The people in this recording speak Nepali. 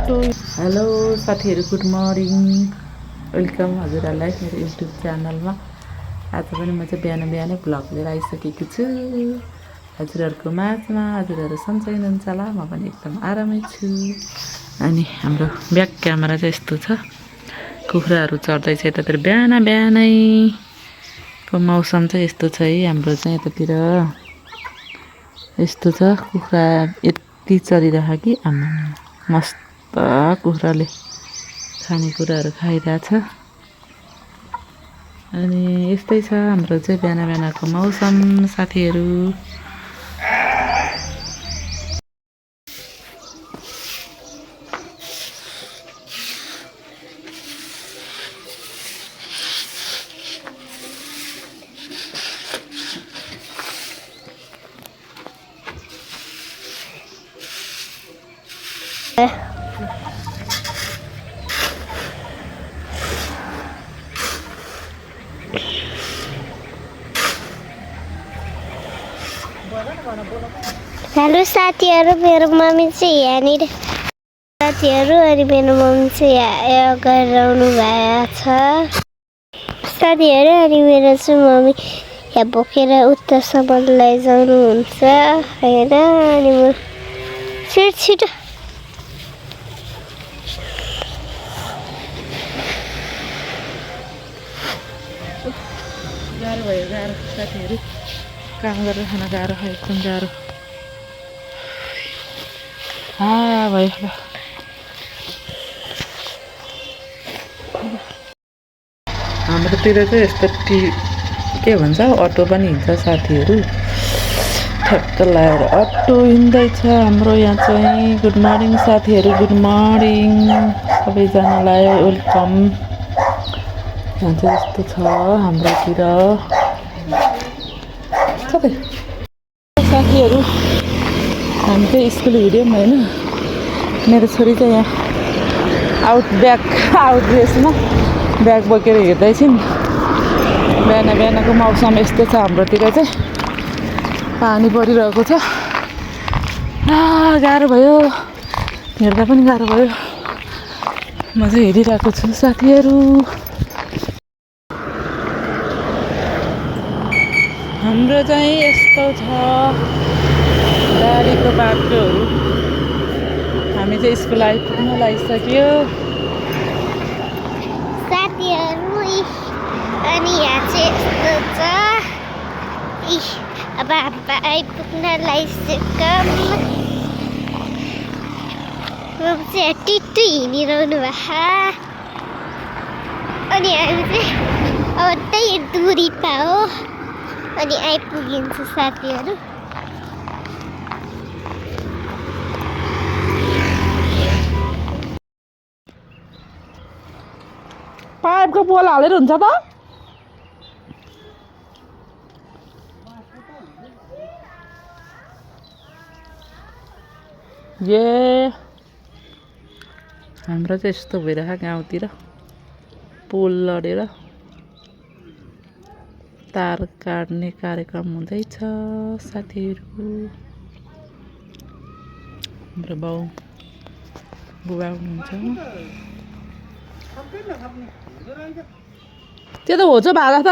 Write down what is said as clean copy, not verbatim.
अट्टो। हेलो साथीहरू, गुड मर्निङ, वेलकम हजुरहरूलाई मेरो युट्युब च्यानलमा। आज पनि म चाहिँ बिहानै भ्लग लिएर आइसकेको छु हजुरहरूको माझमा। हजुरहरू सन्चै हुनुहुन्छ होला, म पनि एकदम आरामै छु। अनि हाम्रो ब्याक क्यामेरा चाहिँ यस्तो छ, कुखुराहरू चढ्दैछ यतातिर। बिहानैको मौसम चाहिँ यस्तो छ है हाम्रो चाहिँ यतातिर, यस्तो छ। कुखुरा यति चलिरहेको कि आमा मस्त कुखुराले खानेकुराहरू खाइरहेछ। अनि यस्तै छ हाम्रो चाहिँ बिहानको मौसम साथीहरू। हेलो साथीहरू, मेरो मम्मी चाहिँ यहाँनिर साथीहरू, अनि मेरो मम्मी चाहिँ यहाँ गरेर आउनु भएको छ साथीहरू। अनि मेरो चाहिँ मम्मी यहाँ बोकेर उतासम्म लैजाउनुहुन्छ होइन। अनि म छिटो गाह्रो भयो, गाह्रो साथीहरू। काम गरेर खान गाह्रो, एकदम गाह्रो भयो। हाम्रोतिर चाहिँ यस्तो के भन्छ अटो पनि हिँड्छ साथीहरू। ठ्याक्क लगाएर अटो हिँड्दैछ हाम्रो यहाँ चाहिँ। गुड मर्निङ साथीहरू, गुड मर्निङ सबैजनालाई, वेलकम। यहाँ चाहिँ यस्तो छ हाम्रोतिर साथीहरू। हामी चाहिँ स्कुल हिँड्यौँ होइन। मेरो छोरी चाहिँ यहाँ आउट ड्रेसमा ब्याग बोकेर हिँड्दैछौँ। बिहानको मौसम यस्तो छ हाम्रोतिर चाहिँ, पानी परिरहेको छ। गाह्रो भयो, हिँड्दा पनि गाह्रो भयो। म चाहिँ हिँडिरहेको छु साथीहरू। हाम्रो चाहिँ यस्तो छ गाडीको बाटोहरू। हामी चाहिँ स्कुल आइपुग्न लागिसक्यो साथीहरू। अनि यहाँ चाहिँ यस्तो छ। अब हामी आइपुग्न लागिसक्यौँ। म चाहिँ टिटो हिँडिरहनु भएको। अनि हामी चाहिँ अब त्यही दूरी पाओ अनि आइपुगिन्छ साथीहरू। पाइपको पोल हालेर हुन्छ त। हाम्रो चाहिँ यस्तो भइरहेको गाउँतिर, पोल लडेर तार काट्ने कार्यक्रम हुँदैछ साथीहरू। हाम्रो बुबा हुनुहुन्छ। त्यो त हो भाडा त